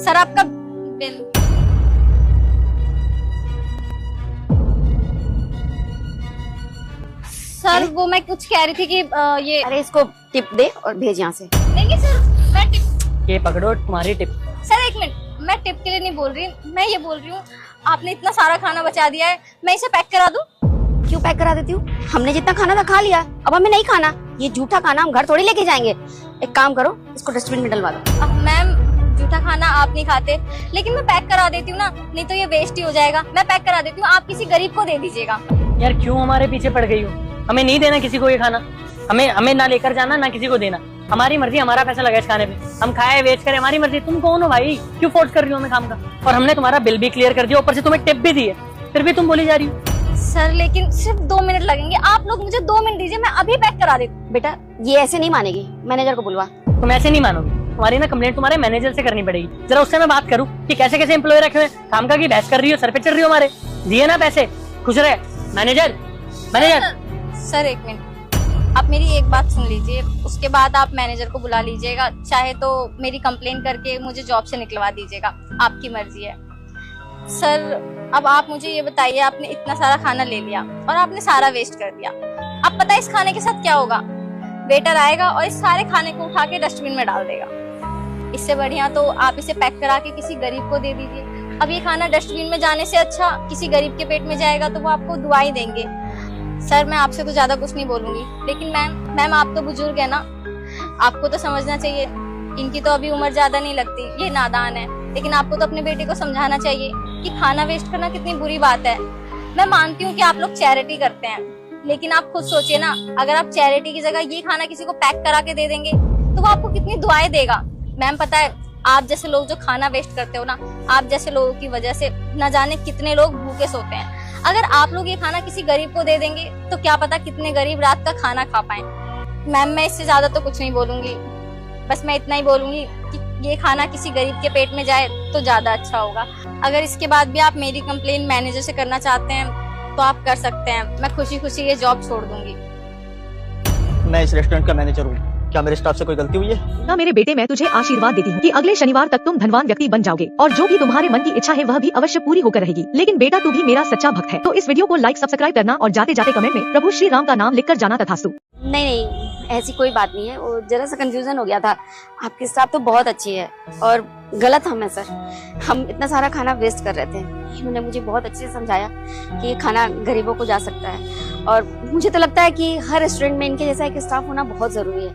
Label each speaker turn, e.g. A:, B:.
A: Sir आपका bill. Sir वो मैं कुछ कह रही थी कि ये
B: अरे इसको टिप दे और भेज यहाँ से।
A: नहीं सर, मैं टिप।
C: ये पकड़ो तुम्हारी टिप।
A: सर एक मिनट, मैं टिप के लिए नहीं बोल रही, मैं ये बोल रही हूँ आपने इतना सारा खाना बचा दिया है, मैं इसे पैक करा दूं?
B: क्यों पैक करा देती हूँ? हमने जितना खाना था खा लिया, अब हमें नहीं खाना। ये जूठा खाना हम घर थोड़ी लेके जाएंगे। एक काम करो, इसको डस्टबिन में डलवा दो।
A: अब मैम जूठा खाना आप नहीं खाते, लेकिन मैं पैक करा देती हूँ ना, नहीं तो ये वेस्ट ही हो जाएगा। मैं पैक करा देती हूँ, आप किसी गरीब को दे दीजिएगा।
C: यार क्यों हमारे पीछे पड़ गई हो? हमें नहीं देना किसी को ये खाना, हमें ना लेकर जाना ना किसी को देना। हमारी मर्जी, हमारा पैसा लगा इस खाने पे, हम खाए वेस्ट करें, हमारी मर्जी। तुम कौन हो भाई, क्यों फोर्स कर रही हो हमें काम का? और हमने तुम्हारा बिल भी क्लियर कर दिया, ऊपर से तुम्हें टिप भी दी है, फिर भी तुम बोली जा रही हो।
A: सर लेकिन सिर्फ 2 मिनट लगेंगे, आप लोग मुझे 2 मिनट दीजिए, मैं अभी पैक करा देती हूँ।
B: बेटा ये ऐसे नहीं मानेगी, मैनेजर को बुलवा।
C: तुम ऐसे नहीं मानोगे, तुम्हारी ना कंप्लेंट तुम्हारे मैनेजर से करनी पड़ेगी। जरा उससे मैं बात करूँ कि कैसे कैसे एम्प्लॉय रखे हुए, काम का की बहस कर रही हो, सर पे चढ़ रही हो हमारे। दिए ना पैसे, खुश रहे। मैनेजर
A: सर एक मिनट, आप मेरी एक बात सुन लीजिए, उसके बाद आप मैनेजर को बुला लीजिएगा, चाहे तो मेरी कंप्लेन करके मुझे जॉब से निकलवा दीजिएगा, आपकी मर्जी है। सर अब आप मुझे ये बताइए, आपने इतना सारा खाना ले लिया और आपने सारा वेस्ट कर दिया, अब पता है इस खाने के साथ क्या होगा? वेटर आएगा और इस सारे खाने को उठा के डस्टबिन में डाल देगा। इससे बढ़िया तो आप इसे पैक करा के किसी गरीब को दे दीजिए। अब ये खाना डस्टबिन में जाने से अच्छा किसी गरीब के पेट में जाएगा तो वो आपको दुआई देंगे। सर मैं आपसे तो ज्यादा कुछ नहीं बोलूंगी, लेकिन मैम आप तो बुजुर्ग है ना, आपको तो समझना चाहिए। इनकी तो अभी उम्र ज्यादा नहीं लगती, ये नादान है, लेकिन आपको तो अपने बेटे को समझाना चाहिए कि खाना वेस्ट करना कितनी बुरी बात है। मैं मानती हूँ कि आप लोग चैरिटी करते हैं, लेकिन आप खुद सोचिए ना, अगर आप चैरिटी की जगह ये खाना किसी को पैक करा के दे देंगे तो वो आपको कितनी दुआएं देगा। मैम पता है, आप जैसे लोग जो खाना वेस्ट करते हो ना, आप जैसे लोगों की वजह से न जाने कितने लोग भूखे सोते हैं। अगर आप लोग ये खाना किसी गरीब को दे देंगे तो क्या पता कितने गरीब रात का खाना खा पाए। मैम मैं इससे ज्यादा तो कुछ नहीं बोलूंगी, बस मैं इतना ही बोलूंगी कि ये खाना किसी गरीब के पेट में जाए तो ज्यादा अच्छा होगा। अगर इसके बाद भी आप मेरी कंप्लेन मैनेजर से करना चाहते हैं तो आप कर सकते हैं, मैं खुशी खुशी ये जॉब छोड़ दूंगी।
D: मैं इस रेस्टोरेंट का मैनेजर हूँ, क्या मेरे स्टाफ से कोई गलती हुई है?
E: ना मेरे बेटे, मैं तुझे आशीर्वाद देती हूँ कि अगले शनिवार तक तुम धनवान व्यक्ति बन जाओगे और जो भी तुम्हारे मन की इच्छा है वह भी अवश्य पूरी होकर रहेगी। लेकिन बेटा तू भी मेरा सच्चा भक्त है, तो इस वीडियो को लाइक सब्सक्राइब करना और जाते जाते कमेंट में प्रभु श्री राम का नाम लिखकर जाना तथास्तु।
B: नहीं ऐसी कोई बात नहीं है, वो जरा सा कंफ्यूजन हो गया था। आपकी स्टाफ तो बहुत अच्छी है और गलत हम है सर, हम इतना सारा खाना वेस्ट कर रहे थे। इन्होंने मुझे बहुत अच्छे से समझाया कि ये खाना गरीबों को जा सकता है और मुझे तो लगता है कि हर रेस्टोरेंट में इनके जैसा एक स्टाफ होना बहुत जरूरी है।